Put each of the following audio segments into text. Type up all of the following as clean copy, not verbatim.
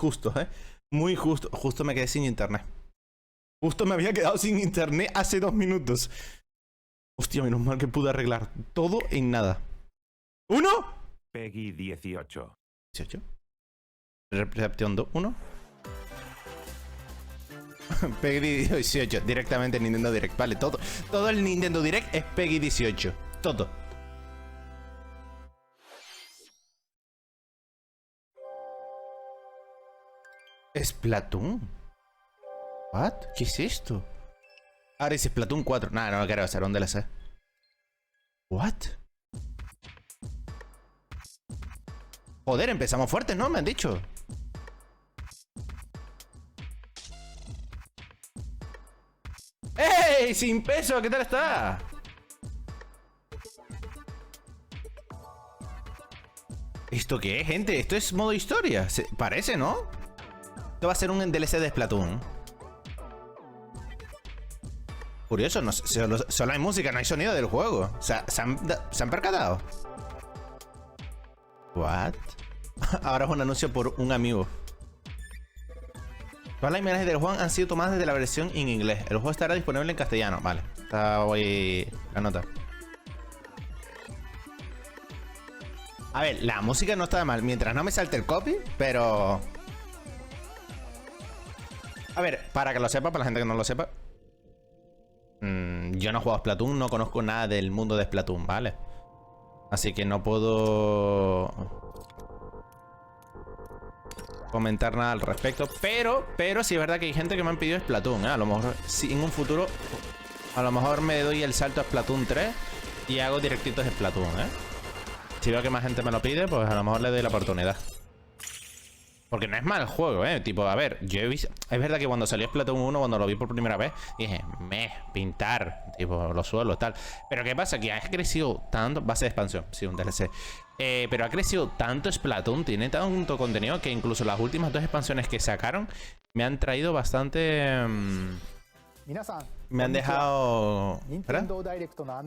Justo, muy justo. Justo me quedé sin internet. Justo me había quedado sin internet hace 2 minutos. Hostia, menos mal que pude arreglar todo en nada. ¿1? Peggy 18. 18. Reacción 2, 1. Peggy 18. Directamente en Nintendo Direct. Vale, todo el Nintendo Direct es Peggy 18. Todo. ¿Splatoon? ¿What? ¿Qué es esto? Ahora es Splatoon 4. Nah, no lo quiero hacer. ¿Dónde la sé? ¿What? Joder, empezamos fuertes, ¿no? Me han dicho. ¡Ey! ¡Sin peso! ¿Qué tal está? ¿Esto qué es, gente? Esto es modo historia. Parece, ¿no? Esto va a ser un DLC de Splatoon. Curioso, no, solo hay música, no hay sonido del juego. O sea, ¿se han percatado? ¿What? Ahora es un anuncio por un amigo. Todas las imágenes del juego han sido tomadas desde la versión en inglés. El juego estará disponible en castellano. Vale, está hoy la nota. A ver, la música no está mal. Mientras no me salte el copy, pero... A ver, para que lo sepa, para la gente que no lo sepa. Yo no he jugado a Splatoon, no conozco nada del mundo de Splatoon, ¿vale? Así que no puedo comentar nada al respecto. Pero sí es verdad que hay gente que me han pedido Splatoon, ¿eh? A lo mejor sí, en un futuro, a lo mejor me doy el salto a Splatoon 3 y hago directitos de Splatoon, ¿eh? Si veo que más gente me lo pide, pues a lo mejor le doy la oportunidad. Porque no es mal juego, Tipo, a ver, yo he visto... Es verdad que cuando salió Splatoon 1, cuando lo vi por primera vez, dije, pintar, tipo, los suelos, tal. Pero ¿qué pasa? Que ha crecido tanto... Base de expansión, sí, un DLC. Pero ha crecido tanto Splatoon, tiene tanto contenido, que incluso las últimas 2 expansiones que sacaron me han traído bastante... me han dejado... ¿Espera? Me han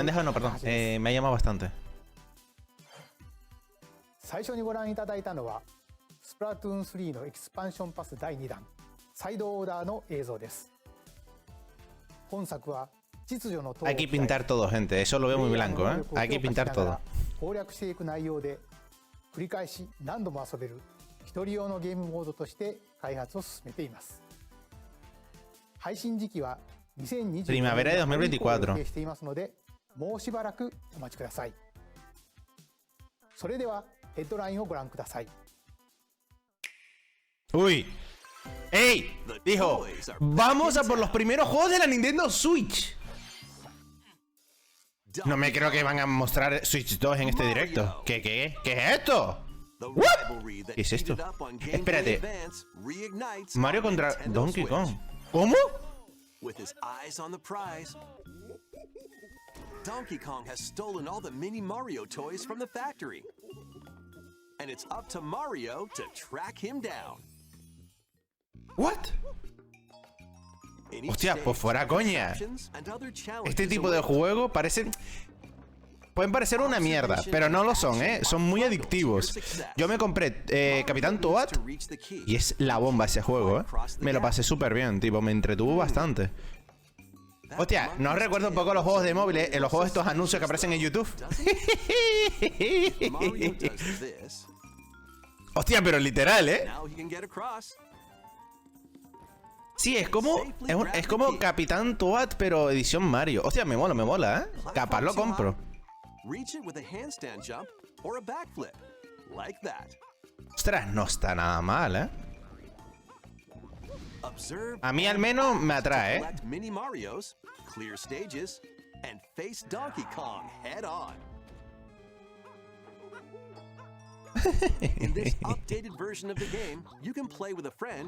dejado, no, perdón. Me ha llamado bastante. 最初にご覧いただいたのはスプラトゥーン3のエクスパンションパス第2弾サイドオーダーの映像です。本作は秩序の Hay que pintar todo, gente. Eso lo veo muy blanco, ¿eh? Hay que pintar todo. 攻略していく内容で繰り返し何度も遊べる一人用のゲームモードとして開発を進めています。配信時期は2020 Primavera de 2024. 予定していますので、もうしばらくお待ちください。それではヘッドラインをご覧ください。Uy. ¡Ey! Dijo, vamos a por los primeros juegos de la Nintendo Switch. No me creo que van a mostrar Switch 2 en este directo. ¿Qué es esto? ¿What? ¿Qué es esto? Espérate. Mario contra Donkey Kong. ¿Cómo? Donkey Kong has stolen all the mini Mario toys from the factory. And it's up to Mario to track him down. What? Hostia, pues fuera coña. Este tipo de juego parecen... Pueden parecer una mierda, pero no lo son, Son muy adictivos. Yo me compré Capitán Toad y es la bomba ese juego, Me lo pasé súper bien, tipo, me entretuvo bastante. Hostia, ¿no recuerdo un poco los juegos de móviles? Los juegos de estos anuncios que aparecen en YouTube. Hostia, pero literal, Sí, es como Capitán Toad, pero edición Mario. Hostia, me mola, Capaz lo compro. Ostras, no está nada mal, A mí al menos me atrae, Ahí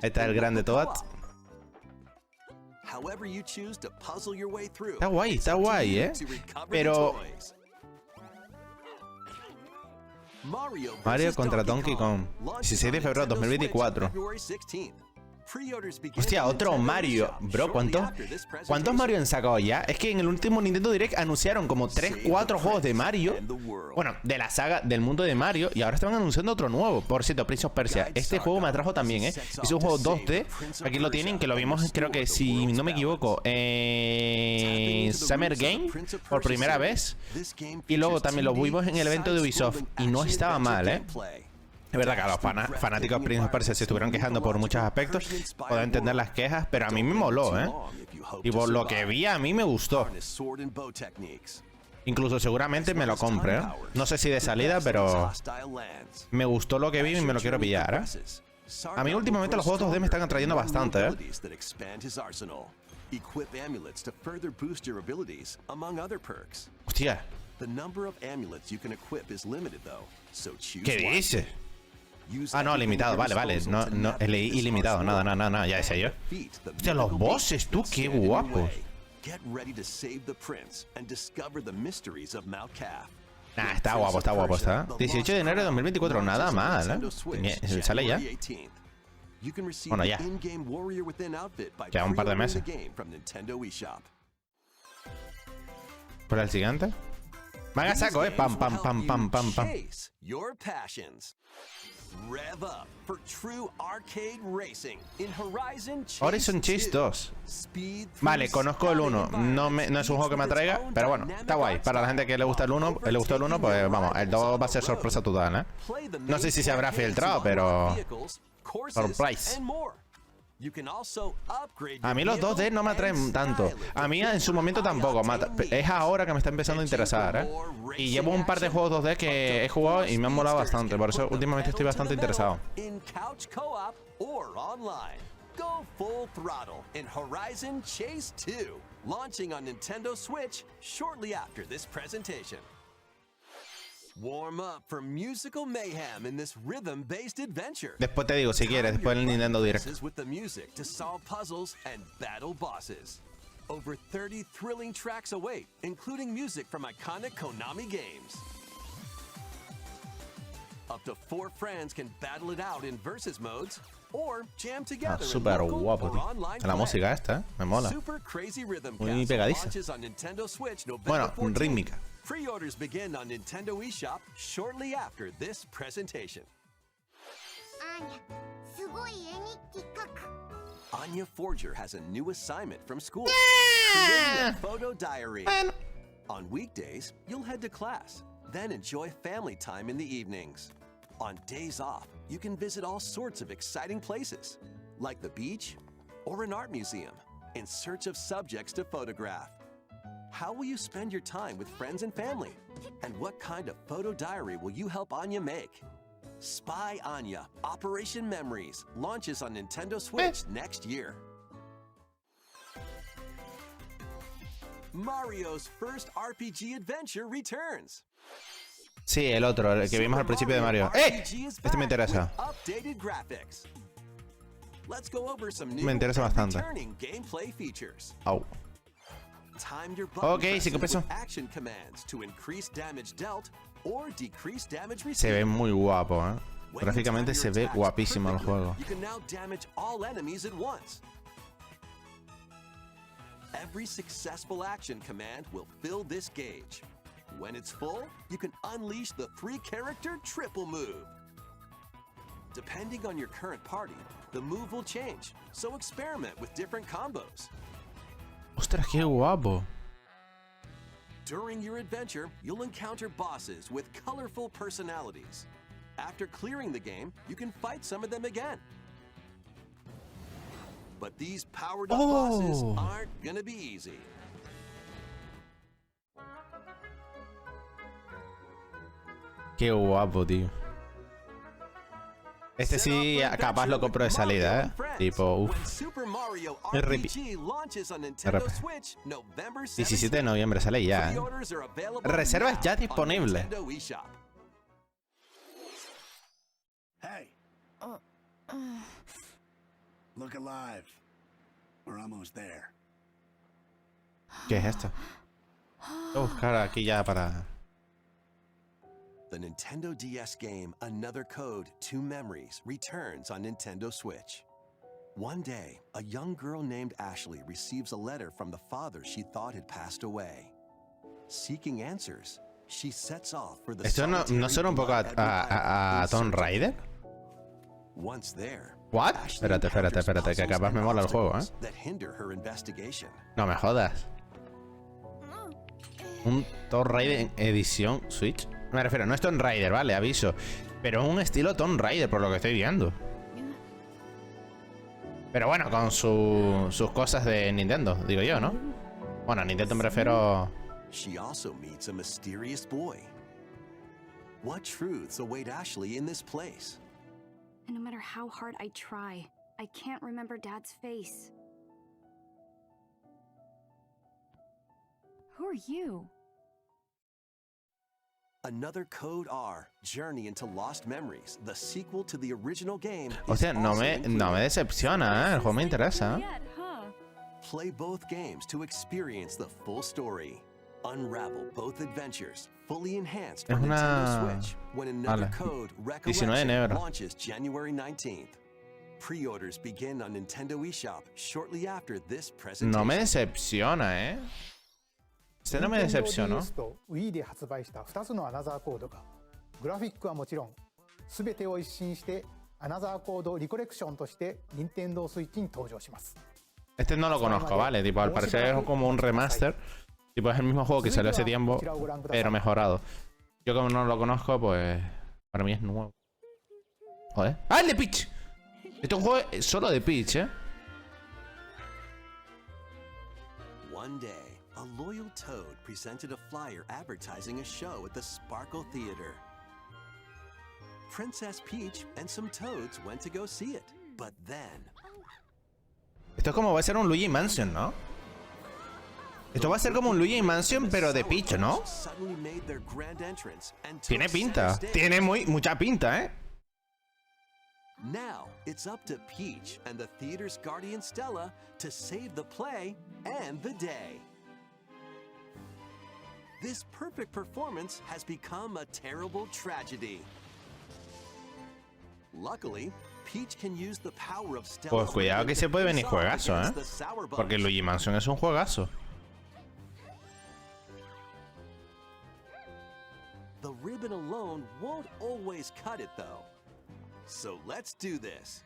está el grande Toad. Está guay, Pero... Mario contra Donkey Kong. 16 de febrero de 2024. Hostia, otro Mario. Bro, ¿cuántos Mario han sacado ya? Es que en el último Nintendo Direct anunciaron como 3, 4 juegos de Mario. Bueno, de la saga del mundo de Mario. Y ahora están anunciando otro nuevo. Por cierto, Prince of Persia. Este juego me atrajo también, ¿eh? Es un juego 2D. Aquí lo tienen, que lo vimos, creo que, si no me equivoco, Summer Game, por primera vez. Y luego también lo vimos en el evento de Ubisoft. Y no estaba mal, ¿eh? Es verdad que a los fanáticos de Prince of Persia se estuvieron quejando por muchos aspectos. Puedo entender las quejas, pero a mí me moló, ¿eh? Y por lo que vi, a mí me gustó. Incluso seguramente me lo compre, ¿eh? No sé si de salida, pero me gustó lo que vi y me lo quiero pillar, ¿eh? A mí últimamente los juegos 2D me están atrayendo bastante, ¿eh? Hostia. ¿Qué dice? Ah, no, limitado, vale, vale. No, leí ilimitado, nada, ya sé yo. Hostia, los bosses, tú, qué guapos. Nah, está guapo, está. 18 de enero de 2024, nada mal, ¿eh? ¿Sale ya? Bueno, ya. Ya un par de meses. ¿Por el siguiente? Van a saco, pam. Horizon Chase 2. Vale, conozco el 1. No es un juego que me atraiga, pero bueno, está guay. Para la gente que le gusta el 1, le gustó el 1, pues vamos, el 2 va a ser sorpresa total, ¿eh? No sé si se habrá filtrado, pero surprise. A mí los 2D no me atraen tanto. A mí en su momento tampoco. Es ahora que me está empezando a interesar, ¿eh? Y llevo un par de juegos 2D que he jugado y me han molado bastante. Por eso últimamente estoy bastante interesado. Go full throttle in Horizon Chase 2, launching on Nintendo Switch shortly after this presentation. Warm up for musical mayhem in this rhythm-based adventure. Después te digo si quieres, después del Nintendo Direct. With the music to solve puzzles and battle bosses. Over 30 thrilling tracks await, including music from iconic Konami games. Up to 4 friends can battle it out in versus modes or jam together in local or online la música esta, me mola. Super Crazy Rhythm Muy pegadiza. on Nintendo Switch Bueno, rítmica. Pre-orders begin on Nintendo eShop shortly after this presentation. Anya Forger has a new assignment from school. Creating a photo diary. On weekdays, you'll head to class, then enjoy family time in the evenings. On days off, you can visit all sorts of exciting places, like the beach or an art museum, in search of subjects to photograph. How will you spend your time with friends and family? And what kind of photo diary will you help Anya make? Spy Anya, Operation Memories, launches on Nintendo Switch next year. Mario's first RPG adventure returns. Sí, el otro, el que vimos al principio de Mario. Este me interesa. Me interesa bastante. Au. Ok, 5 pesos. Se ve muy guapo, ¿eh? Gráficamente se ve guapísimo el juego. Every successful action command will fill this gauge. When it's full, you can unleash the 3-character triple move. Depending on your current party, the move will change, so experiment with different combos. Ostras, qué guapo. During your adventure, you'll encounter bosses with colorful personalities. After clearing the game, you can fight some of them again. But these powered-up bosses aren't gonna be easy. Qué guapo, tío. Este sí, capaz lo compro de salida, ¿eh? Tipo, uff. RP. 17 de noviembre sale ya, ¿eh? Reservas ya disponibles. Hey. Look alive. We're almost there. ¿Qué es esto? Voy a buscar aquí ya para... The Nintendo DS game Another Code, 2 Memories returns on Nintendo Switch. One day, a young girl named Ashley receives a letter from the father she thought had passed away. Seeking answers, she sets off for the ¿Esto no suena un poco a Tomb Raider? Once there, ¿What? Ashley Espérate, encounters que capaz me puzzles mola el and juego, obstacles that hinder her investigation. No me jodas. Un Tomb Raider en edición Switch. Me refiero, no es Tomb Raider, vale, aviso. Pero es un estilo Tomb Raider, por lo que estoy viendo. Pero bueno, con sus cosas de Nintendo, digo yo, ¿no? Bueno, a Nintendo me refiero... She also meets a mysterious boy. What truths await Ashley in this place? And no matter how hard I try, I can't remember Dad's face. Who are you? Another Code R, Journey into Lost Memories, the sequel to the original game. O sea, is no also me included. decepciona, ¿eh? El juego me interesa. Yet, huh? Play both games to experience the full story. Unravel both adventures, fully enhanced for Es una- Nintendo Switch, when Another Vale. Code 19 de Recollection enero. launches January 19th. Pre-orders begin on Nintendo eShop shortly after this presentation. No me decepciona, ¿eh? Este no me decepcionó. DS と Wii で発売した2つのアナザーコードがグラフィックはもちろん全てを一新してアナザーコードリコレクションとして Nintendo Switch に登場します。 Este no lo conozco, ¿vale? Tipo, al parecer es como un remaster. Tipo, es el mismo juego que salió hace tiempo, pero mejorado. Yo como no lo conozco, pues... Para mí es nuevo. Joder. ¡Ah, el de Peach! Este es un juego solo de Peach, ¿eh? One day, a loyal toad presented a flyer advertising a show at the Sparkle Theater. Princess Peach and some toads went to go see it, but then Esto es como va a ser un Luigi Mansion, ¿no? Esto va a ser como un Luigi Mansion, pero de Peach, ¿no? suddenly made their grand entrance and Tiene took pinta. center stage. Tiene mucha pinta, ¿eh? Now it's up to Peach and the theater's guardian Stella to save the play and the day. This perfect performance has become a terrible tragedy. Luckily, Peach can use the power of Stella. Pues cuidado que se puede venir juegazo, ¿eh? Porque Luigi Mansion es un juegazo. The ribbon alone won't always cut it, though. So let's do this.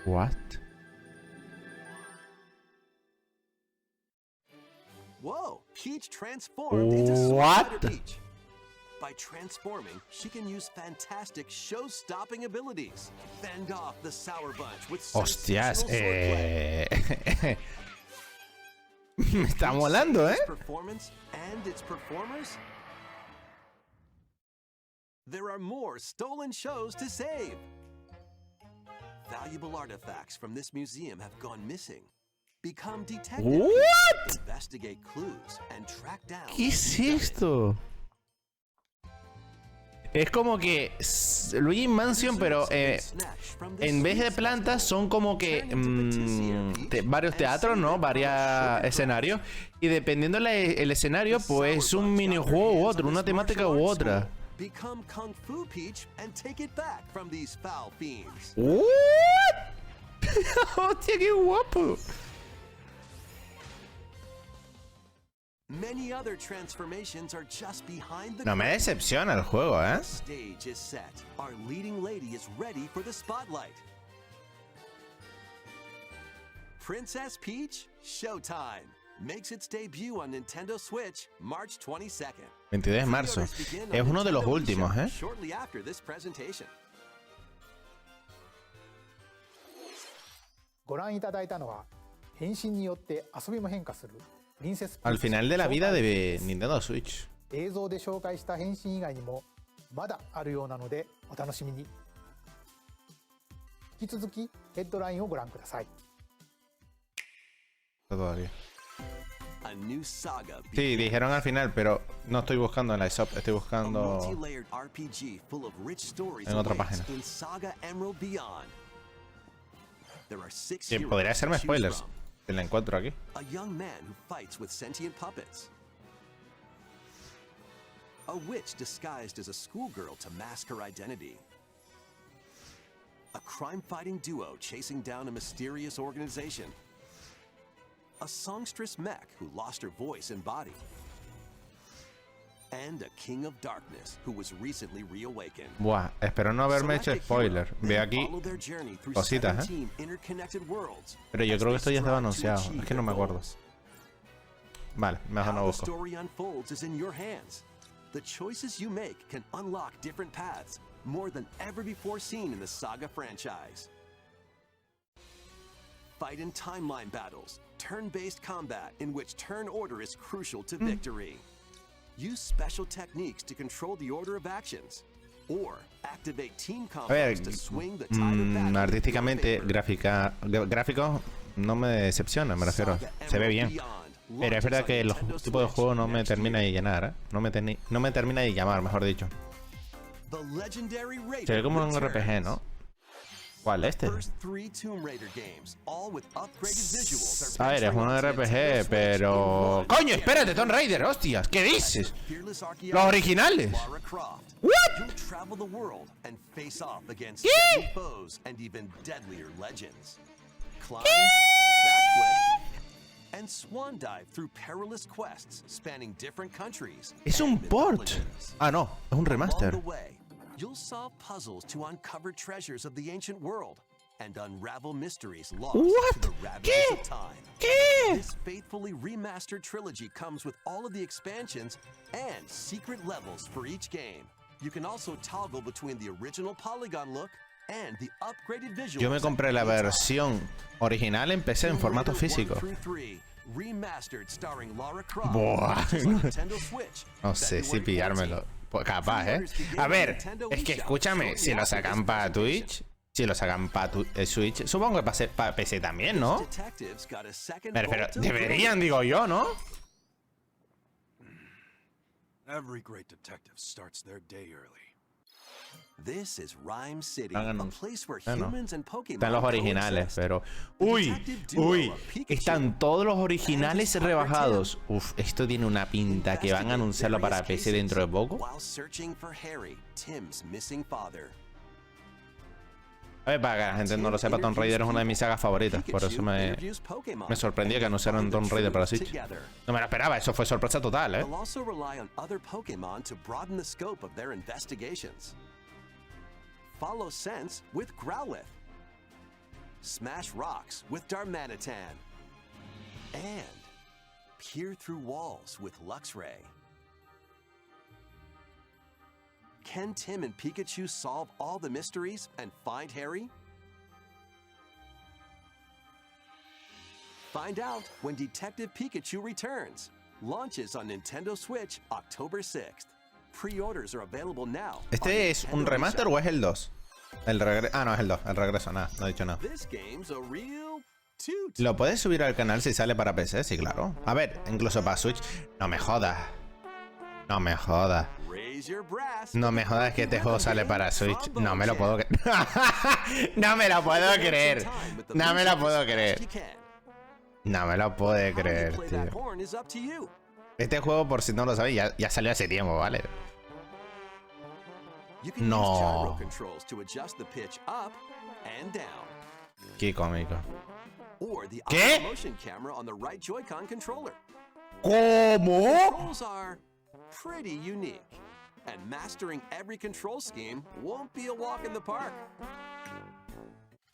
What? Whoa! Peach transformed into Sweet What? Butter Peach. By transforming, she can use fantastic show-stopping abilities. Fend off the Sour Bunch with Hostias, sensational swordplay. Me está molando, ¿eh? Its performance and its performers. There are more stolen shows to save. Valuable artifacts from this museum have gone missing. Become detectives. What? Investigate clues and track down. ¿Qué es esto? Es como que Luigi Mansion, pero en vez de plantas son como que varios teatros, ¿no? Varios escenarios. Y dependiendo el escenario, pues un minijuego u otro, una temática u otra. Become Kung Fu Peach and take it back from these foul fiends. ¿What? ¡Hostia, qué guapo! Many other transformations are just behind the No me decepciona el juego, ¿eh? stage is set. Our leading lady is ready for the spotlight. Princess Peach Showtime makes its debut on Nintendo Switch March 22nd. 22 de marzo. Pre-orders begin on Es uno de los Nintendo últimos, eShop ¿eh? Shortly after this presentation. ご覧いただいたのは変身によって遊びも変化するプリンセスピーチ Al final de la vida de Nintendo Switch. 映像で紹介した変身以外にもまだあるようなのでお楽しみに。引き続きヘッドラインをご覧ください。 Todavía. A new saga Sí, dijeron al final, pero no estoy buscando en la eShop, estoy A buscando multi-layered RPG full of rich stories en otra awaits página. in Saga Emerald Beyond. There are 6 que heroes podría to hacerme choose spoilers. from. Si la encuentro aquí. A young man who fights with sentient puppets. A witch disguised as a schoolgirl to mask her identity. a crime-fighting duo chasing down a mysterious organization. A songstress mech who lost her voice and body. And a king of darkness who was recently reawakened. Buah, espero no haberme hecho spoiler. Veo aquí cositas, pero yo creo que esto ya estaba anunciado. Es que no me acuerdo. Vale, mejor no busco. The choices you make can unlock different paths, more than ever before seen in the Saga franchise. Fight in timeline battles, turn-based combat in which turn order is crucial to victory. Use special techniques to control the order of actions, or activate team combos to swing the tide of battle. Artísticamente, gráficos no me decepciona, me refiero. Se ve bien. Pero es verdad que el tipo de juego no me termina de llenar, ¿eh? No me termina de llamar, mejor dicho. Se ve como un RPG, ¿no? ¿Cuál este? A ver, es un RPG, pero... ¡Coño, espérate, Tomb Raider! ¡Hostias! ¿Qué dices? ¡Los originales! ¿What? ¿Qué? And swan dive through perilous quests spanning different countries. Es un port. Ah, no, es un remaster. Along the way, you'll solve puzzles to uncover treasures of the ancient world and unravel mysteries lost to the ravagers of time. ¿Qué? This faithfully remastered trilogy comes with all of the expansions and secret levels for each game. You can also toggle between the original polygon look and the upgraded visuals. Yo me compré la versión original en PC en formato físico. Buah. No sé si pillármelo. Pues capaz, ¿eh? A ver, es que escúchame, si lo sacan para Twitch, si lo sacan para Switch, supongo que para PC también, ¿no? Pero deberían, digo yo, ¿no? Every great detective starts their day early. This is Rhyme City, a place where humans and Pokémon están los originales, pero... ¡Uy! ¡Uy! Están todos los originales rebajados. Uf, esto tiene una pinta que van a anunciarlo para PC dentro de poco. A ver, para que la gente no lo sepa, Tomb Raider es una de mis sagas favoritas. Por eso me sorprendió que anunciaran Tomb Raider para Switch. No me lo esperaba, eso fue sorpresa total, ¿eh? Follow Sense with Growlithe. Smash rocks with Darmanitan. And peer through walls with Luxray. Can Tim and Pikachu solve all the mysteries and find Harry? Find out when Detective Pikachu returns. Launches on Nintendo Switch October 6th. Pre-orders are available now. ¿Este es un remaster o es el 2? El regreso. Ah, no, es el 2. El regreso, nada, no he dicho nada. ¿Lo puedes subir al canal si sale para PC? Sí, claro. A ver, incluso para Switch. No me jodas. No me jodas. No me jodas que este juego sale para Switch. No me lo puedo creer. No me lo puedo creer. No me lo puedo creer. No me lo puedo creer, tío. Este juego, por si no lo sabéis, ya salió hace tiempo, ¿vale? No. Qué cómico. ¿Qué? ¿Cómo? Pretty unique, and mastering every control scheme won't be a walk in the park.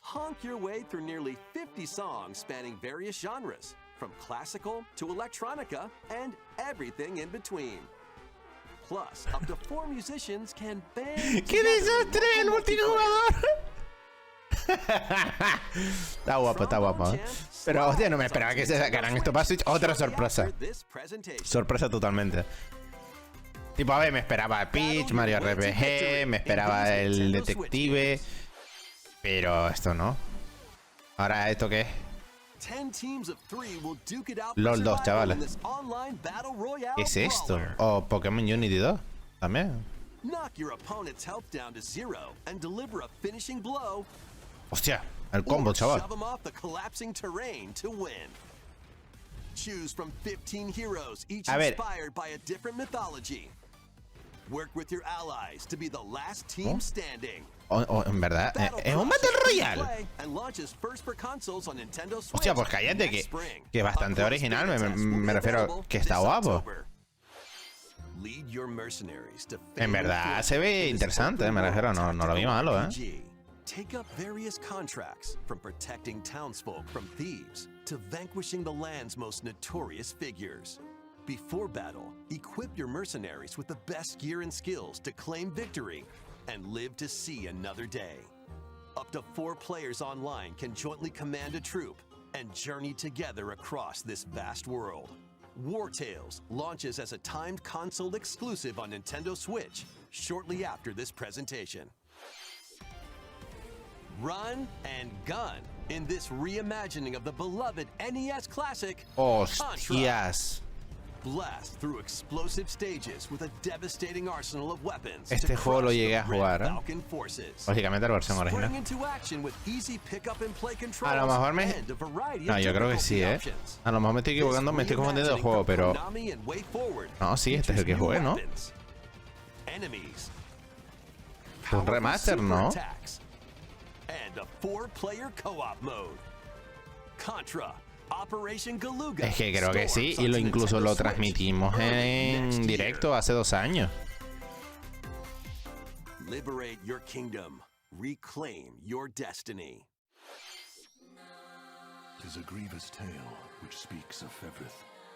Honk your way through nearly 50 songs spanning various genres, from classical to electronica and everything in between. Plus, up to 4 musicians can bang. ¡Qué desastre el multijugador! Está guapo, está guapo, ¿eh? Pero hostia, no me esperaba que se sacaran esto para Switch. Otra sorpresa. Sorpresa totalmente. Tipo, a ver, me esperaba Peach, Mario RPG, me esperaba el detective. Pero esto no. Ahora, ¿esto qué es? LOL 2, chavales. ¿Qué es esto? O Pokémon Unity 2 también. Hostia, el combo, chaval. A ver, Work with your allies to be the last team standing. En verdad, es un Battle Royale. And launches first for consoles on Nintendo Switch. Hostia, pues cállate, que bastante original. Me refiero que está guapo. Lead your mercenaries to En verdad se ve interesante, me refiero, no lo vi malo, ¿eh? Take up various contracts, from protecting townsfolk from thieves to vanquishing the land's most notorious figures. Before battle, equip your mercenaries with the best gear and skills to claim victory and live to see another day. Up to 4 players online can jointly command a troop and journey together across this vast world. War Tales launches as a timed console exclusive on Nintendo Switch shortly after this presentation. Run and gun in this reimagining of the beloved NES classic, Hostias. Blast through explosive stages with a devastating arsenal of weapons. Este juego lo llegué a jugar, ¿eh? Forces. Lógicamente la versión original. A lo mejor me... No, yo creo que sí, ¿eh? A lo mejor me estoy equivocando, me estoy confundiendo el juego, pero... No, sí, este es el que jugué, ¿no? Un remaster, ¿no? Es que creo que sí, y incluso lo transmitimos en directo hace 2 años. Liberate your kingdom. Reclaim your destiny. Tis a grievous tale which speaks of Feveth,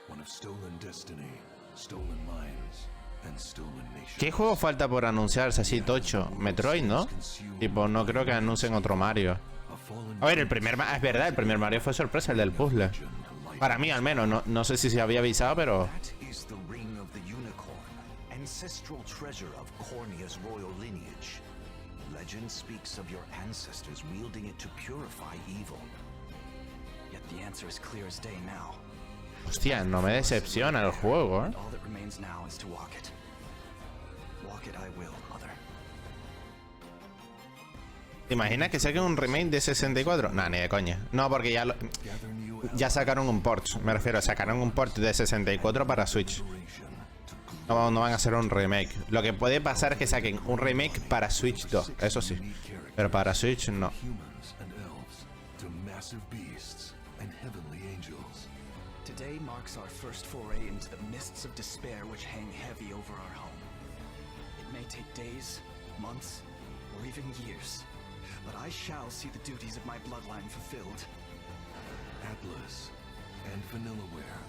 one of stolen destiny, stolen minds, and stolen nations. ¿Qué juego falta por anunciarse así tocho? Metroid, ¿no? Tipo, no creo que anuncien otro Mario. A ver, el primer... Es verdad, el primer Mario fue sorpresa, el del puzzle. Para mí, al menos. No sé si se había avisado, pero... Ancestral treasure of Cornea's royal lineage. Legend speaks of your ancestors wielding it to purify evil. Yet the answer is clear as day now. Hostia, no me decepciona el juego, ¿eh? All that remains now is to walk it. Walk it I will, mother. ¿Te imaginas que saquen un remake de 64? Nah, ni de coña. No, porque ya sacaron un port. Me refiero, sacaron un port de 64 para Switch. No van a hacer un remake. Lo que puede pasar es que saquen un remake para Switch 2, eso sí. Pero para Switch no. Today marks our first foray into the mists of despair which hang heavy over our home. It may take days, months, or even years, but I shall see the duties of my bloodline fulfilled. Atlas and Vanillaware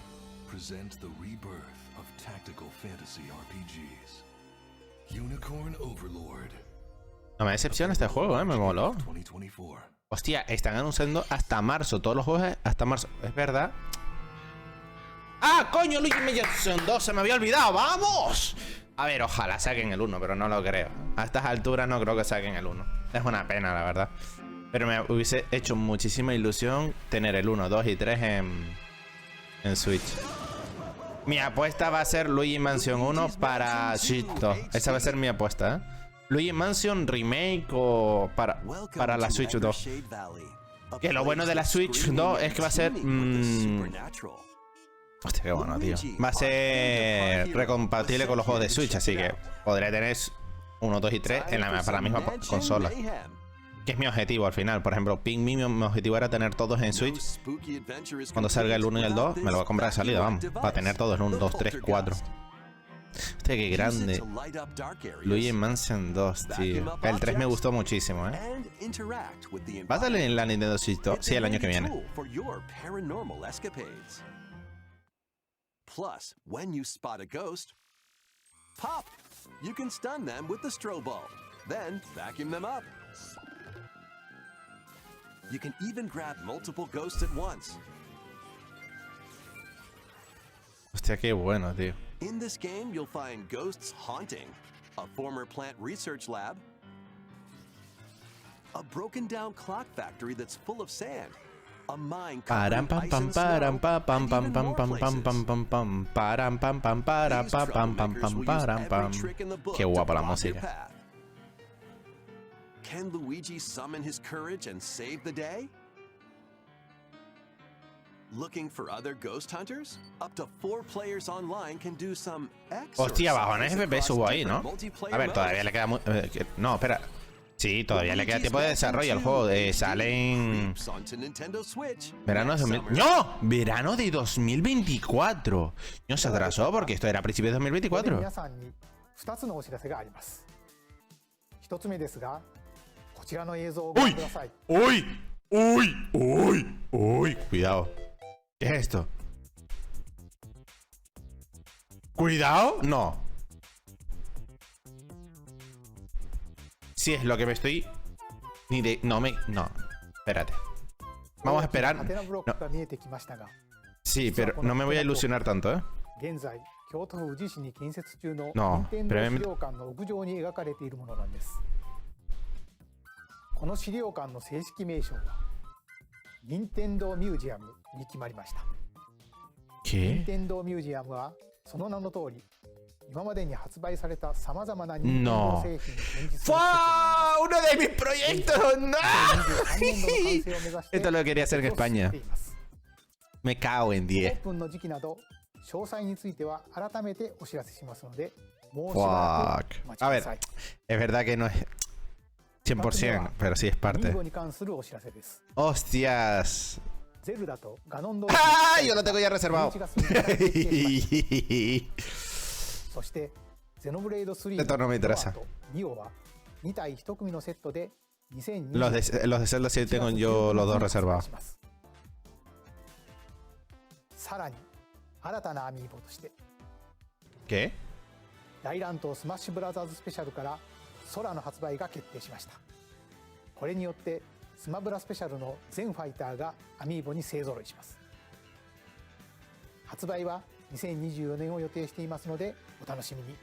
present the rebirth of tactical fantasy RPGs. Unicorn Overlord. No me decepciona este juego, me moló. 2024. Hostia, están anunciando hasta marzo. Todos los juegos hasta marzo. ¿Es verdad? ¡Ah, coño! Luigi Mansion 2, se me había olvidado. ¡Vamos! A ver, ojalá saquen el 1, pero no lo creo. A estas alturas no creo que saquen el 1. Es una pena, la verdad. Pero me hubiese hecho muchísima ilusión tener el 1, 2 y 3 en Switch. Mi apuesta va a ser Luigi Mansion 1 para Switch 2. Esa va a ser mi apuesta, ¿eh? Luigi Mansion Remake o para la Switch 2. Que lo bueno de la Switch 2 es que va a ser... Hostia, qué bueno, tío. Va a ser recompatible con los juegos de Switch, así que podré tener 1, 2 y 3 para la misma consola. Que es mi objetivo al final. Por ejemplo, mi objetivo era tener todos en Switch. Cuando salga el 1 y el 2, me lo voy a comprar de salida, vamos. Para tener todos en 1, 2, 3, 4. Hostia, qué grande. Luigi Mansion 2, tío. El 3 me gustó muchísimo, ¿eh? ¿Va a salir en la Nintendo Switch 2? Sí, el año que viene. Plus, when you spot a ghost, pop! You can stun them with the strobe bulb, then vacuum them up. You can even grab multiple ghosts at once. Hostia, qué bueno, tío. In this game, you'll find ghosts haunting, a former plant research lab, a broken down clock factory that's full of sand, a mine Param pam pam param pam pam pam pam pam pam pam pam pam param pam pam para pam pam pam pam param pam. Qué guapa la música. Can Luigi summon his courage and save the day? Looking for other ghost hunters? Up to 4 players online can do some Hostia, bajones exercises FP subo across ahí, ¿no? different multiplayer A ver, todavía modes. le queda no, espera. Sí, todavía le queda tiempo de desarrollo al juego. Salen... Onto Nintendo Switch. Verano de 2000... ¡No! Verano de 2024. No se atrasó porque esto era a principios de 2024. 皆さんに2つのお知らせがあります。1つ目ですが、こちらの映像をご覧ください。 ¡Uy! ¡Uy! ¡Uy! ¡Uy! Cuidado. ¿Qué es esto? ¿Cuidado? No. Sí, es lo que me estoy... Ni de... No me... No. Espérate. Vamos a esperar. ハテナブロックが見えてきましたが、 Sí, pero no me voy a ilusionar tanto, ¿eh? 現在京都府宇治市に建設中の No, 任天堂 pero 資料館の屋上に描かれているものなんです。この資料館の正式名称は任天堂ミュージアムに決まりました。任 ¿Qué? 天堂ミュージアムはその名の通り、今までに発売されたさまざまな任天堂製品を展示する施設になります。 ¡Fua! ¡Uno de mis proyectos! ¡No! 2023年度の完成を目指して Esto lo quería hacer en 進 España. めています。 Me cago en オ 10. ープンの時期など詳細については改めてお知らせしますので、もうしばらく Fuck. お待ちく A だ ver, さい。 es verdad que no es 100%, pero sí es ミー parte. ゴに関するお知らせです。 ¡Hostias! ゼルダとガノンド ¡Ah! Yo lo tengo ya reservado. 11月3日に決定しました。そしてゼノブレイド3 Esto no me interesa. とニオは2体1組のセットで2020 Los de Zelda sí tengo yo los dos reservados. さらに新たなアミーボとして ¿Qué? 大乱闘スマッシュブラザーズスペシャルから空の発売が決定しました。これによってスマブラスペシャルの全ファイターがアミーボに勢ぞろいします。発売は2024年を予定していますのでお楽しみに。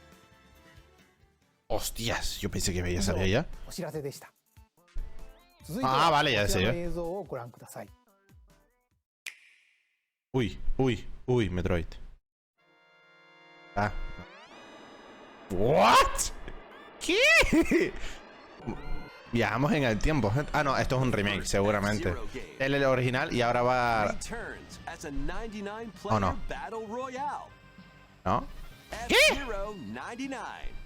¡Hostias! Yo pensé que ya sabía ya. お知らせでした。続いて Ah, は vale, ya こちら sé の yo. 映像をご覧ください。 Uy, uy, uy, Metroid. Ah. ¿What? ¿Qué? Viajamos en el tiempo. Ah, no, esto es un remake, seguramente. El original y ahora va... Returns as a 99 Oh, player no. battle royale. ¿No? F-Zero 99.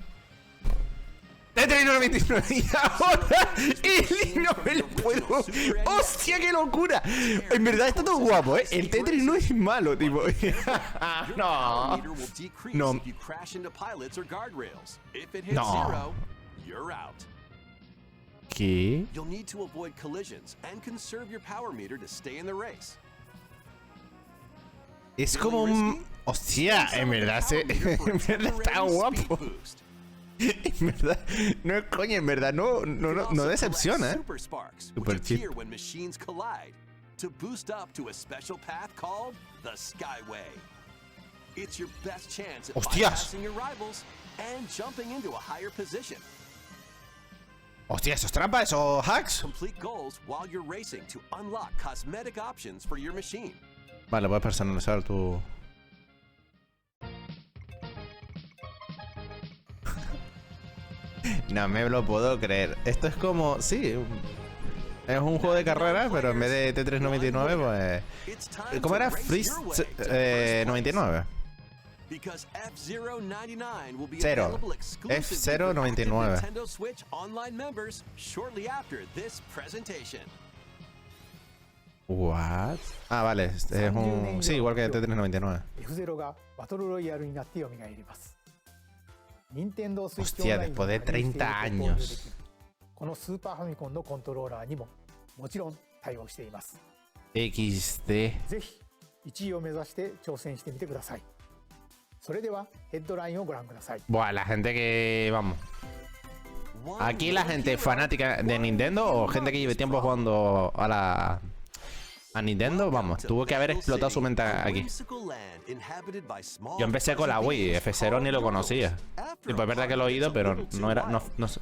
Tetris 99 y ahora el no me lo puedo. ¡Hostia, qué locura! En verdad está todo guapo, ¿eh? El Tetris no es malo, tipo. Your No. power meter will decrease No. if you crash into pilots or guardrails. If it hits No. 0, you're out. ¿Qué? You'll need to avoid collisions and conserve your power meter to stay in the race. Es como un... Hostia, en verdad, en verdad está guapo. En verdad, no es coña, en verdad, no decepciona, ¿eh? Super sparks, Super which chip. appear when machines collide, to boost up to a special path called the Skyway. It's your best chance at ¡Hostias! bypassing your rivals and jumping into a higher position. Hostia, ¿eso es trampa? ¿Eso hacks? Complete goals while you're racing to unlock cosmetic options for your machine. Vale, puedes personalizar tu... No me lo puedo creer. Esto es como... Sí, es un juego de carreras, pero en vez de Tetris 99, pues... It's time ¿Cómo to era? race Freeze your way to first 99. Because F-Zero 99 will be Cero. available exclusively F-Zero for 99. active Nintendo Switch online members shortly after this presentation. What? Ah, vale, es un... Sí, igual que Tetris 99. F-Zero がバトルロイヤルになって蘇ります。任天堂スイッチ Hostia, オンライン después de に加入していると 30 購入でき años. るこのスーパーファミコンのコントローラーにももちろん対応しています。 XD. ぜひ1位を目指して挑戦してみてください。それではヘッドラインをご覧ください。 Buah, la gente que... Vamos. Aquí la gente fanática de Nintendo o gente que lleve tiempo jugando a Nintendo, vamos, tuvo que haber explotado su mente aquí. Yo empecé con la Wii, F-Zero ni lo conocía. Y pues es verdad que lo he oído, pero no era... No sé.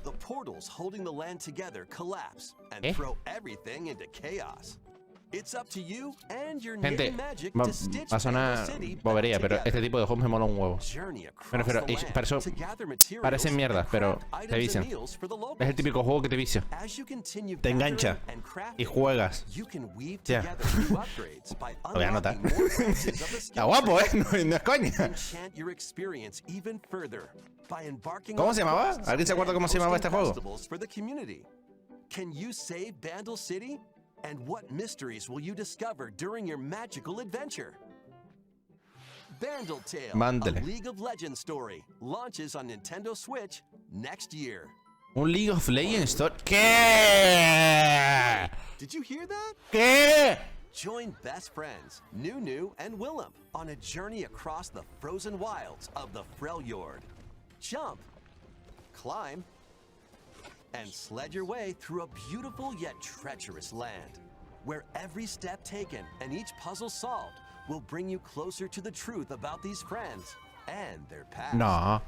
It's up to you and your Gente, knitting magic va to stitch a sonar Bandle City back bobería, pero together. este tipo de juegos me mola un huevo. Journey Me across refiero, the y land para eso to gather materials parecen mierdas, and pero craft te items vician. and meals for the Es el locals. típico juego que te vicia. As you continue Te engancha gathering and crafting, y juegas. you can weave Hostia. together new upgrades by Lo voy a anotar. unlocking more pieces of the Está skill guapo, tree. no es coña. Enchant your experience even further by embarking ¿Cómo on se llamaba? quests ¿Alguien se acuerda and cómo se llamaba hosting este juego? festivals for the community. Can you save Bandle City? And what mysteries will you discover during your magical adventure? Bandle Tale, Mándele. a League of Legends story, launches on Nintendo Switch next year. Un League of Legends Story. ¿Qué? Did you hear that? ¿Qué? Join best friends Nunu and Willem on a journey across the frozen wilds of the Freljord. Jump, climb, and sled your way through a beautiful yet treacherous land, where every step taken and each puzzle solved will bring you closer to the truth about these friends and their past. No.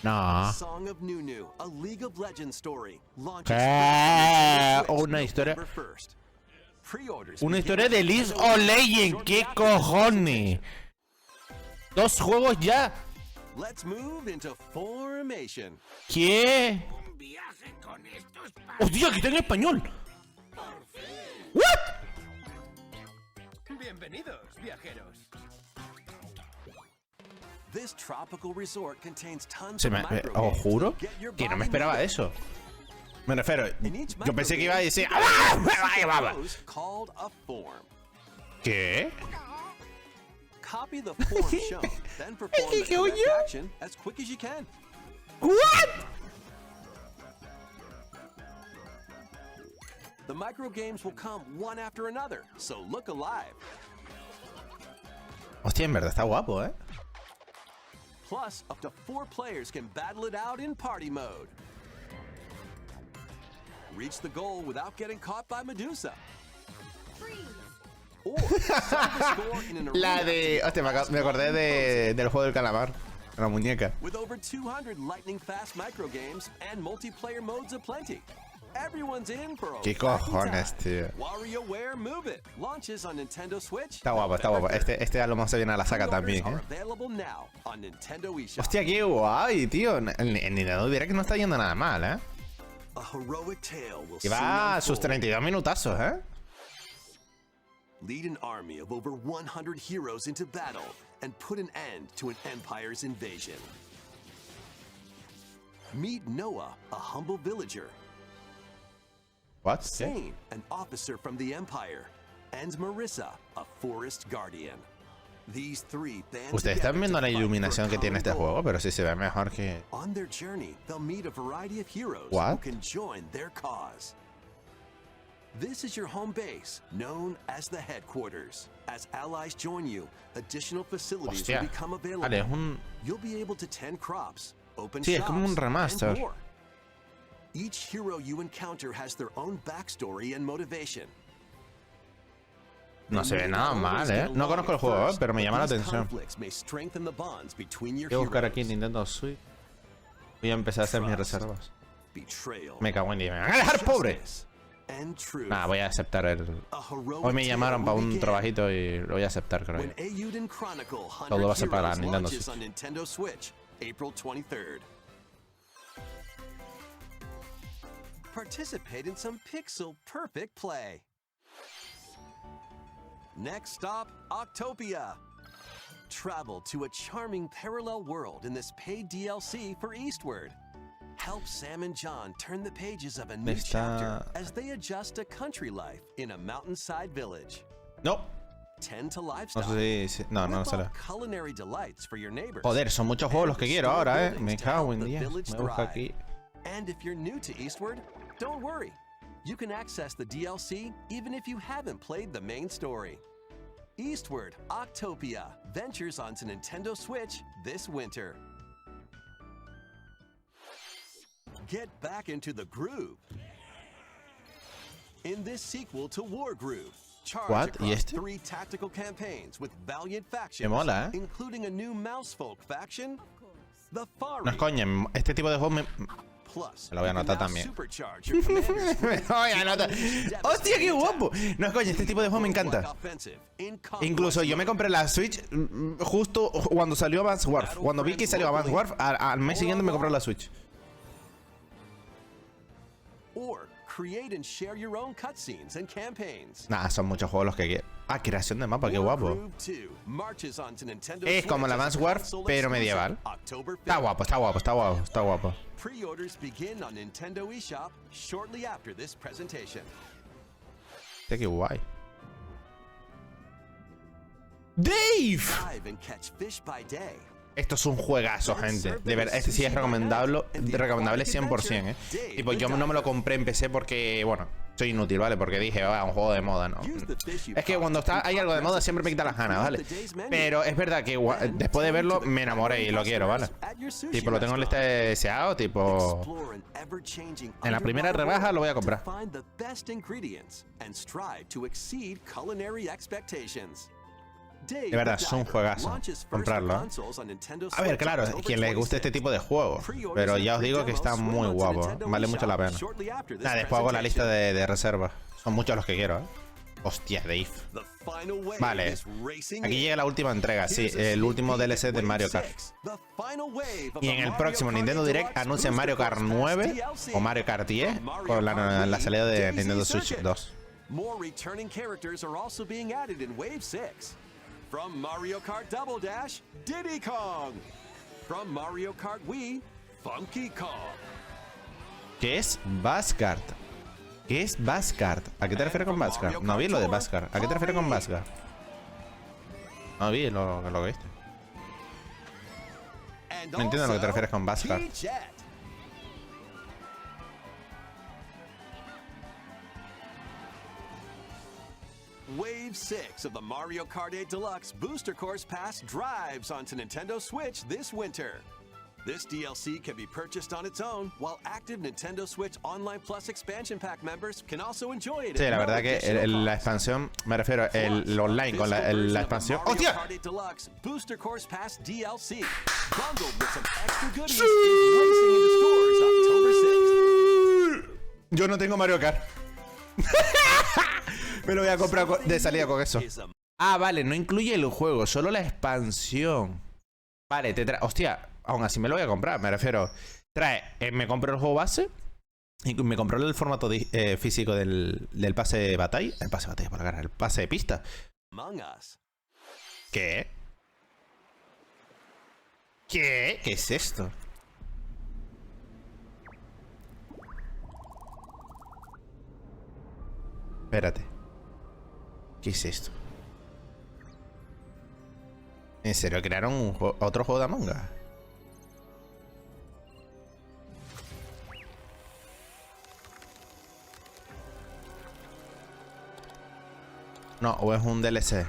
No. Song of Nunu, a League of Legends story, launches ¿Qué? Switch Una historia. November 1st. Pre-orders Una begin historia de League of Legends. shortly ¿Qué after this. cojones? Dos juegos ya. Let's move into formation. ¿Qué? ¡Hostia, que está en español! ¿What? Bienvenidos, viajeros. This tropical resort contains tons Se of me, micro os games juro to get your que no me body esperaba moving. eso. Me refiero, In each yo pensé que iba a decir... microgame, ¡Ah! you ¡Vaya, can vaya! pose called a form. ¿Qué? Copy the form shown, then perform the ¿Qué coño? correct action as quick as you can. ¿What? The micro games will come one after another, so look alive. Hostia, en verdad está guapo, ¿eh? Plus, up to 4 players can battle it out in party mode. Reach the goal without getting caught by Medusa. Or settle the score in an La arena de... to Hostia, the last me acordé one de, del juego del calamar. La muñeca. With over 200 lightning-fast microgames and multiplayer modes aplenty. Everyone's in for a ¿Qué wacky cojones, time. tío? WarioWare Move It launches on Nintendo Switch. Está guapo, está guapo. November 3rd. Este a lo mejor se viene a la saca también, Pre-orders ¿eh? are available now on Nintendo eShop. Hostia, qué guay, tío. El Nintendo dirá que no está yendo nada mal, ¿eh? A heroic tale will Y soon va a sus unfold. 32 minutazos, ¿eh? Lead an army of over 100 heroes into battle and put an end to an empire's invasion. Meet Noah, a humble villager, What? ¿Qué? Sane, an officer from the empire, and Marissa, a forest guardian. These 3 band Ustedes together están viendo to la fight for a iluminación que tiene este common goal. juego, pero sí se ve mejor que... On their journey, they'll meet a variety of heroes What? who can join their cause. This is your home base, known as the headquarters. As allies join you, additional facilities Hostia. will become available. Vale, es un... You'll be able to tend crops, open Sí, es shops, como un remaster. and more. Each hero you encounter has their own backstory and motivation. No se ve nada mal, ¿eh? No conozco el juego, ¿eh? Pero me llama la atención. Voy a buscar aquí Nintendo Switch. Voy a empezar a hacer mis reservas. Me cago en Dios. ¡Me van a dejar pobre! Nada, voy a aceptar el... Hoy me llamaron para un trabajito y lo voy a aceptar, creo yo. Todo va a ser para Nintendo Switch. April 23rd. Participate in some pixel perfect play. Next stop, Octopia. Travel to a charming parallel world in this paid DLC for Eastward. Help Sam and John turn the pages of a new chapter as they adjust to country life in a mountainside village. No. Tend to No livestock. sé si... No, no Whip sale. up culinary delights for your neighbors. Joder, son muchos juegos los que quiero ahora, ¿eh? Me cago en Dios. Me busco aquí. And if you're new to Eastward, don't worry. You can access the DLC even if you haven't played the main story. Eastward, Octopia, ventures onto Nintendo Switch this winter. Get back into the groove. In this sequel to War Groove, charge What? ¿Y across este? 3 tactical campaigns with valiant factions, Me mola, ¿eh? including a new Mousefolk faction, the Far No es coña, este tipo de juegos me Plus, Me lo voy a you can anotar now también. supercharge your commander's Me lo voy a anotar. ¡Hostia, qué guapo! No, coño, este tipo de juego me encanta. Incluso yo me compré la Switch justo cuando salió Advance Warf. Cuando vi que salió Advance Warf, al mes siguiente me compré la Switch. Or create and share your own cutscenes and campaigns. Nah, son muchos juegos los que quiero. Ah, creación de mapa, qué guapo. Es como la Advance Warf, pero medieval. Está guapo, está guapo, está guapo, está guapo. Pre-orders begin on Nintendo eShop shortly after this presentation. Hostia, qué guay. ¡Dave! Dive and catch fish by day. Esto es un juegazo, gente. De verdad, este sí es recomendable 100%, ¿eh? Tipo, yo no me lo compré en PC porque, bueno, soy inútil, ¿vale? Porque dije, un juego de moda, ¿no? Es que cuando hay algo de moda siempre me quita las ganas, ¿vale? Pero es verdad que después de verlo me enamoré y lo quiero, ¿vale? Tipo, lo tengo en lista deseado, tipo... En la primera rebaja lo voy a comprar. De verdad, es un juegazo. Comprarlo. A ver, claro, quien le guste este tipo de juegos. Pero ya os digo que está muy guapo. Vale mucho la pena. Nada, después hago la lista de reservas. Son muchos los que quiero, ¿eh? Hostia, Dave. Vale. Aquí llega la última entrega, sí. El último DLC de Mario Kart. Y en el próximo Nintendo Direct anuncian Mario Kart 9 o Mario Kart 10 con la salida de Nintendo Switch 2. From Mario Kart Double Dash, Diddy Kong. From Mario Kart Wii, Funky Kong. ¿Qué es Buzzcart? ¿Qué es Buzzcart? ¿A qué te refieres con Buzzcart? No vi lo de Buzzcart. ¿A qué te refieres con Buzzcart? No vi lo que viste. No entiendo a lo que te refieres con Buzzcart. Wave 6 of the Mario Kart 8 Deluxe Booster Course Pass drives onto Nintendo Switch this winter. This DLC can be purchased on its own, while active Nintendo Switch Online Plus Expansion Pack members can also enjoy it. Sí, la verdad que la expansión, me refiero el online con la expansión. ¡Hostia! Booster Course Pass DLC, bundled with some extra goodies, is racing into stores October 6th. Yo no tengo Mario Kart. Me lo voy a comprar de salida con eso. Ah, vale, no incluye el juego, solo la expansión. Vale, hostia, aún así me lo voy a comprar, me refiero. Me compro el juego base y me compró el formato físico del pase de batalla. El pase de batalla para ganar, el pase de pista. ¿Qué? ¿Qué? ¿Qué es esto? Espérate. ¿Qué es esto? ¿En serio crearon otro juego de Among Us? No, o es un DLC.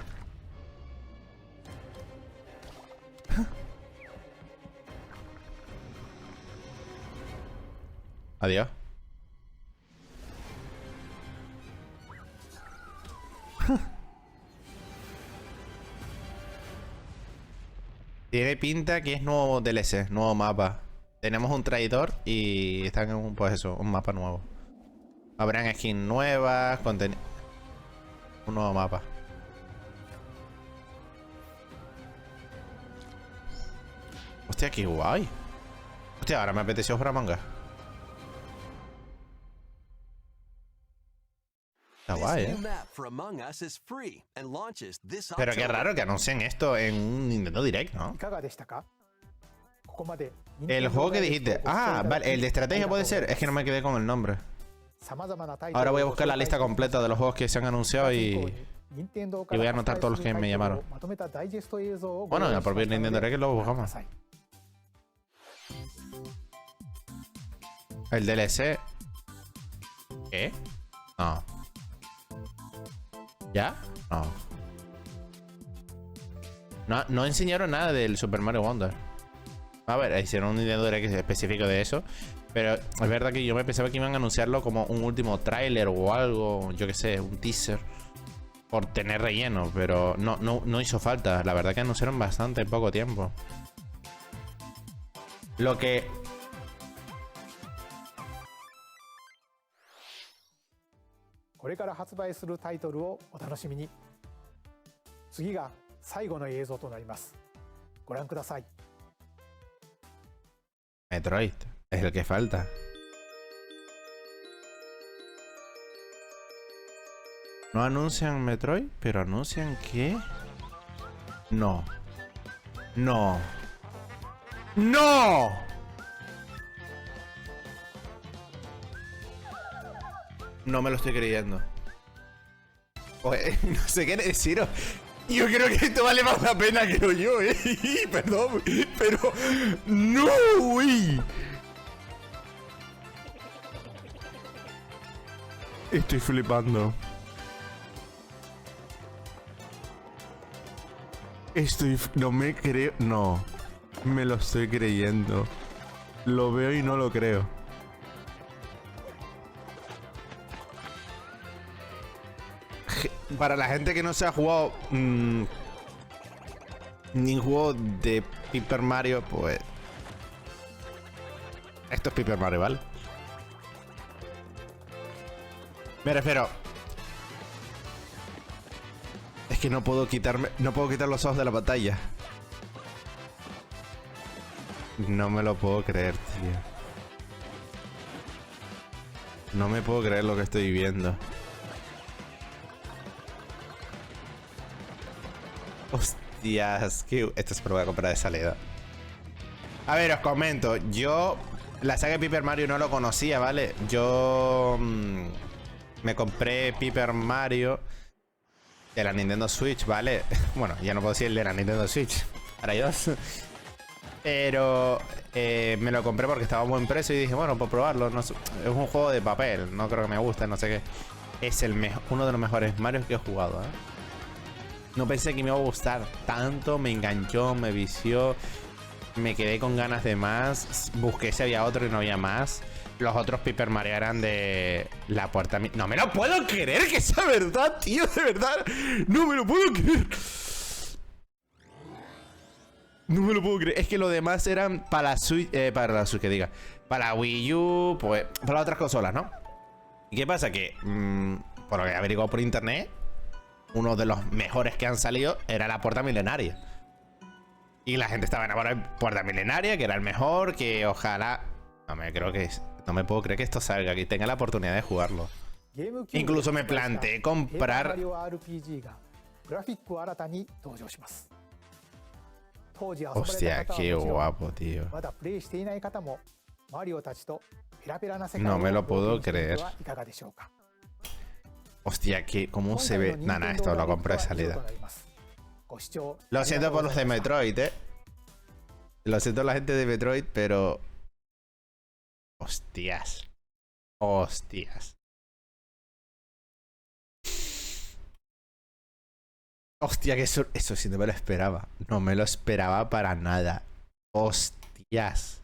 Adiós. Tiene pinta que es nuevo DLC, nuevo mapa. Tenemos un traidor y están en un, pues eso, un mapa nuevo. Habrán skins nuevas, contenido. Un nuevo mapa. Hostia, qué guay. Hostia, ahora me apeteció jugar a manga. Está guay, Pero qué raro que anuncien esto en un Nintendo Direct, ¿no? El juego que dijiste. Ah, vale, el de estrategia puede ser. Es que no me quedé con el nombre. Ahora voy a buscar la lista completa de los juegos que se han anunciado y voy a anotar todos los que me llamaron. Bueno, en el propio Nintendo Direct lo buscamos. El DLC. ¿Qué? No. ¿Ya? No enseñaron nada del Super Mario Wonder. A ver, hicieron un Nintendo Direct específico de eso. Pero es verdad que yo me pensaba que iban a anunciarlo como un último tráiler o algo. Yo qué sé, un teaser. Por tener relleno, pero no hizo falta. La verdad que anunciaron bastante poco tiempo. Lo que これから発売するタイトルをお楽しみに。次が最後の映像となります。ご覧ください。 Metroid, es el que falta. No anuncian Metroid, pero anuncian que... No. No. ¡No! No me lo estoy creyendo. Pues, no sé qué deciros. Yo creo que esto vale más la pena, creo yo, Perdón, pero... ¡No, güey! Estoy flipando. No me creo... No. Me lo estoy creyendo. Lo veo y no lo creo. Para la gente que no se ha jugado ni juego de Paper Mario, pues... Esto es Paper Mario, ¿vale? Me refiero... Es que no puedo quitar los ojos de la pantalla. No me lo puedo creer, tío. No me puedo creer lo que estoy viendo. Hostias, que esto se lo voy a comprar de salida. A ver, os comento. Yo la saga de Paper Mario no lo conocía, ¿vale? Yo me compré Paper Mario de la Nintendo Switch, ¿vale? Bueno, ya no puedo decir el de la Nintendo Switch. Ahora hay dos. Pero me lo compré porque estaba a buen precio y dije, bueno, por probarlo. No sé, es un juego de papel, no creo que me guste, no sé qué. Es uno de los mejores Marios que he jugado, ¿eh? No pensé que me iba a gustar tanto, me enganchó, me vició. Me quedé con ganas de más. Busqué si había otro y no había más. Los otros Paper Mario eran de la puerta... No me lo puedo creer que sea verdad, tío, de verdad. No me lo puedo creer. No me lo puedo creer. Es que los demás eran para la Switch, que diga. Para la Wii U, pues para las otras consolas, ¿no? ¿Y qué pasa? Que, por lo que he averiguado por internet, uno de los mejores que han salido era la puerta milenaria. Y la gente estaba enamorada de puerta milenaria, que era el mejor, que ojalá... No me puedo creer que esto salga, que tenga la oportunidad de jugarlo. Incluso me planteé comprar... Hostia, qué guapo, tío. No me lo puedo creer. Hostia, ¿cómo se ve? Nada, esto lo compré de salida. Lo siento por los de Metroid, Lo siento la gente de Metroid, pero... Hostias. Hostias. Hostia, que eso sí no me lo esperaba. No me lo esperaba para nada. Hostias.